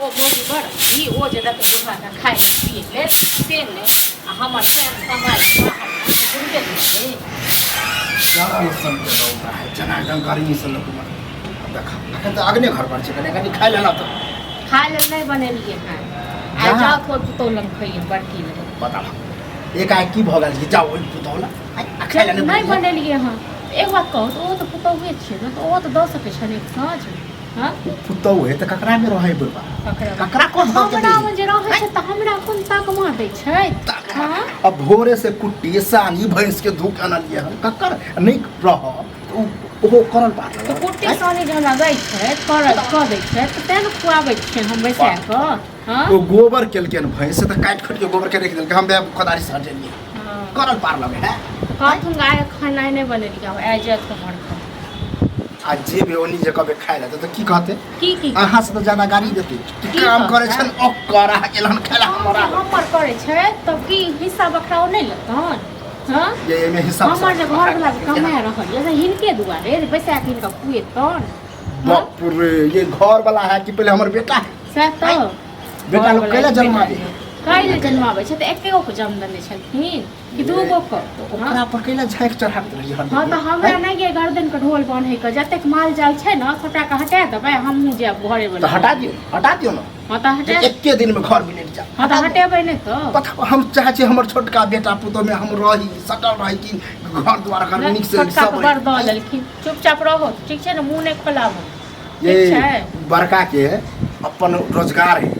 वो मोदी बड़ ई ओ जे देते बुढ़वा का खाए पिए ले से ले आ हमर से कमाई गुरुके दे सारा लसन के होता है जना जानकारी से लोग देखा तो अगने घर पर छै कनी खाइ लेला तो खाए ले नहीं बनेलिए हैं आ जाओ तो लंग खइए बड़की ले पता एक आइ की भ गेल छै जाओ ओइ पुतौला आ खाइ ले नहीं बनेलिए हैं एक बात कहो तो वो तो पुतौहे छै न तो वो तो दऽ सकै छै एक साँझ हां पुतौ है त ककरा में रहै बुढ़वा ककरा कोन हमरा में जे रहै छै त हमरा कोन तक मा दै छै हां अब भोरे से कुट्टी सानी भैंस के धूप आनलिए हम ककर नहीं रह ओहो करल बात तो कुट्टी सानी जे हमरा दै छै करल क दै छै त तेन खुआबै छै हम बैसा क हां वो गोबर केलकेन भैंस त काट खट के गोबर के रख देलके हम खदारी से हटेलिए करल पार लगे है कहथुन गाय खाना नहीं बनेलिए आ जात के मर आ जे भी ओनी जे कबे खाइ ले त की कहते की अहाँ से त ज्यादा गाड़ी देते काम करे छन ओकरा एलन खेला हमरा हमर करे छै तब की हिस्सा बखरा नहीं लगतन हां ये में हिसाब हमर जे घर वाला कमाए रहल ये हिनके दुआरे पैसा किन के खुएतन बाप रे ये घर वाला है कि पहले हमर बेटा है से तो बेटा लोग कैला जन्मावे कैले जन्मावे छै त एकेगो को जन्म देने छलखिन कि दूगो को ओकरा पर कैला झाइक चढ़ा के रही हन हां त हमरा नहीं ये गर्दन के ढोल बांधे के जतेक माल जाल छै न छोटा के हटा देबै हमहु जेब घरे वाला तो हटा दियो न हां त हटा एके दिन में घर बिनेट जा हां त हटेबै नहीं तो पता हम चाहे छी हमर छोटका बेटा पुतो में हम रही सटल रही कि घर द्वारा घर निक से सब बर द लेलखिन चुपचाप रहो ठीक छै न मुंह नहीं खोलाबो ये बड़का के अपन रोजगार है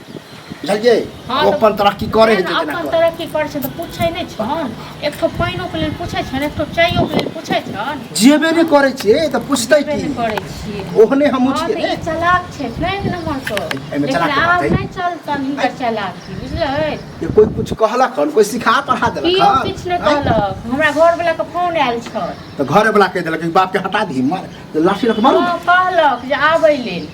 बुझलिए अपन तरक्की करे है अपन तरक्की करे छै त पूछै नहीं छन एक ठो पाइनो के लेल पूछै छन एक ठो चाइयो के लेल पूछै छन जेबे नहीं करे छिए त पूछतै की करे छिए ओहने हम छिए ने चालाक छै नहीं नंबर को लेकिन आब नहीं चलतन हिनकर चालाकी बुझले ये कोई कुछ कहला खन कोई सिखा पढ़ा देलक की कुछ नहीं कहलक हमरा घर वाला के फोन आयल छ तो घर वाला कह देलक बाप के हटा दी मार लाठी लक मारू कहलक जे आबै लेल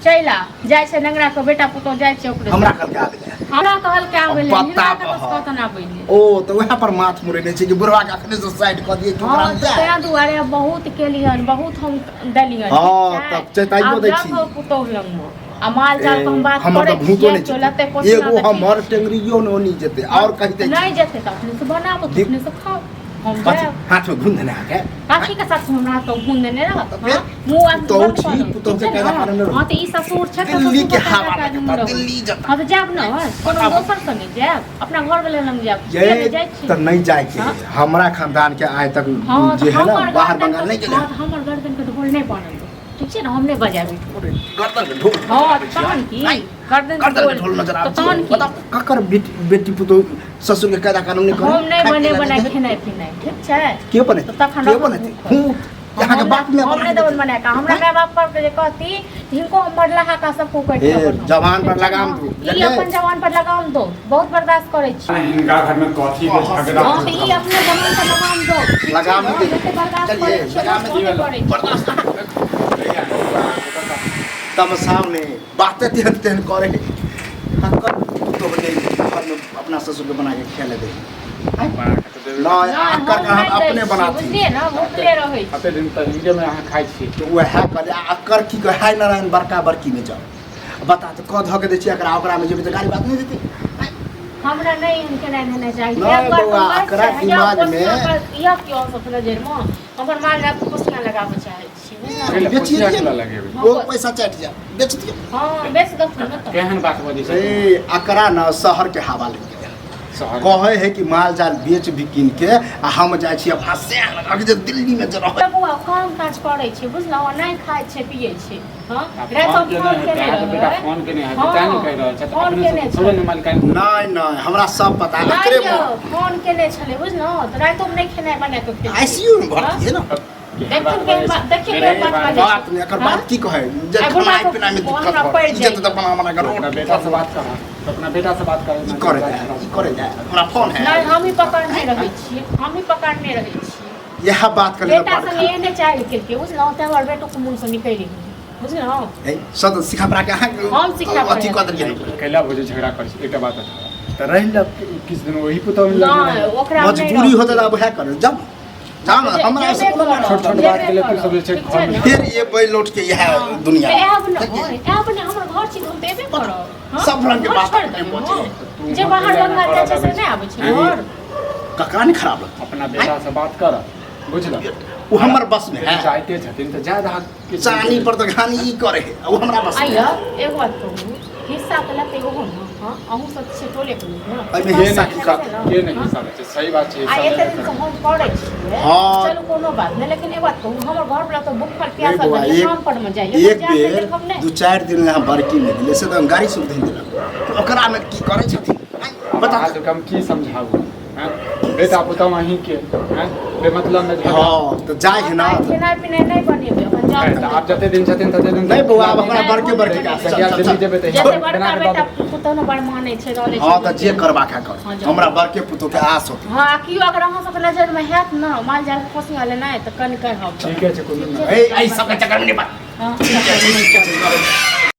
चला जाय छै नंगरा के बेटा पुतो जाय छै ओकरे हमरा कहल के आबे हमरा कहल के आबे लेल पता कहतन आबे लेल ओ तो वहां पर माथ मुरे नै छै कि बुढ़वा के अखने से साइड क दिए हां ते दुआरे बहुत केलियन बहुत हम देलियन हां तब चेताइयो दै छी पुतो लंग आ माल जाल के हम बात करे चलते कोन एगो हमर टेंगरियो नहीं जेते और कहते नहीं जेते त अपने से बनाबो अपने से खाओ हम हाथ में घुन देना है काकी के साथ हमरा तो घुन देने रहत हां मुंह आ तो छी पुतो के कहला कारण न हां त ई ससुर छ दिल्ली के हवा दिल्ली जता हां त जाब न कोनो दोसर से नहीं जाब अपना घर वाले लंग जाब ये त नहीं जाय के हमरा खानदान के आय तक जे है ना बाहर बंगाल नहीं गेले हमर गर्दन के ढोल नहीं बनल ठीक छै ना हम नहीं बजाबी गर्दन के ढोल हां तहन की गर्दन के ढोल नजर आबै बता ककर बेटी पुतो ससुर के कायदा कानून नहीं करे हम नहीं बने खेनाइ पिनाइ ठीक छै के बने तो तखन के बने यहाँ के बात में हमने दवन बना का हमरा माय बाप पर जे कहती हिनको हमर लहा का सब को कट जवान पर लगाम दो ई अपन जवान पर लगाम दो बहुत बर्दाश्त करे छी इनका घर में कथी के झगड़ा हां ई अपने जवान पर लगाम दो चलिए लगाम दीजिए बर्दाश्त तब सामने बातें तेहन करे हकर तो बने घर में अपना ससुर के बना के खेले दे ना हकर हम अपने बनाते बुझलिए ना भूखले रहे अते दिन तक वीडियो में अहाँ खाइ छी तो वह करे अकर की कहे हाय नारायण बड़का बड़की में जाओ बता तो क ध के दे छी एकरा ओकरा में जेबे त गाड़ी बात नहीं देती हमरा नहीं इनके नहीं देना चाहिए नहीं बउआ एकरा दिमाग में या क्यों सब नजर में हमर माल रात कुछ ना लगावे चाहे छी बेचिए वो पैसा चट जा बेच दियो हां बेच दो न तो केहन बात बदी छै ए एकरा न शहर के हवा लग गेल कहे है कि माल जाल बेच भी किन के आ हम जाय छी अब हसे लग जे दिल्ली में जे रह बउआ काम काज करे छी बुझलौ नहीं खाय छै पिए छै हां रात हम फोन केने बेटा फोन केने है बता नहीं कह रहल छै अपने छोड़ो न मालिक नहीं हमरा सब पता एकरे फोन केने छले बुझलौ त रात हम नहीं खेनाइ बना के आईसीयू में भर्ती है ना देखिए बात नहीं एकर बात की कहे जे खाना पीना में दिक्कत हो जे त बना कर अपना बेटा से बात कर अपना बेटा से बात करे जाए हमरा फोन है नहीं हम ही पकड़ने रहे छी हम ही पकड़ने रहे छी यह बात करे बेटा से लेने चाहिए के बुझलौ त हमर बेटो को मुंह से निकल बुझलौ ए सब सिखा पड़ा के हम सिखा अथी क दिए कैला भोजे झगड़ा कर एकटा बात त रहिल किस दिन वही पुतो में मजबूरी होता अब है कर जब जान हमरा से छोट छोट बात के लिए तू सब छै घर में फिर ये बैल लौट के यह दुनिया अब ने हमर घर चीज हम देबे करब हाँ? सब रंग के हम बात छोड़ अपने देबै, बचे। हाँ। जे बाहर लंगा जाइ छै से नहि आबै छै घर ककरा नहीं खराब लगता अपना बेटा से बात कर बुझल वो हमर बस में है चाहते छथिन तो ज्यादा चानी पर तो घानी ई करे है वो हमरा बस में आइया है एगो बात कहू हिस्सा कला ते एगो ना हां अहू सब से टोले के लोग अइमे ये हिस्सा नहीं के नहीं हिस्सा छै सही बात छै आ हिस्सा एते लेबे दिन से करब। हम पढ़ै छियै हाँ। चलो कोनो बात नहीं लेकिन एक बात कहू हमर घर वाला तो बुक पर प्यासा नहीं बौआ, लगे काम पर में जाइए एक बेर 2-4 दिन यहाँ बड़की में दिले से तो हम गाड़ी सुविधा नहीं दिला तो ओकरा में की करे छथिन बता अहाँ तो कम की समझाबू हैं बेटा पुतौह अहीं के हैं बेमतलब में झगड़ा हाँ तो जाए है ना खाना पीना नहीं बनेबे अपन जाओ है, तो आप जते दिन छथिन तते दिन नहीं बौआ अब हमरा बड़के बड़के का से क्या दिल्ली जेबे त जैसे बड़का बेटा पुतौह न बड़ माने छै रहले हाँ तो जे करबा खा हाँ, कर जाओ। हमरा बड़के पुतो के आस होती हां कियो अगर अहाँ सब नजर में हैत न माल जाल खोसी वाले नहीं तो कन कर हम ठीक है कोनो नहीं ए सब के चक्कर में नहीं पड़ हां ठीक है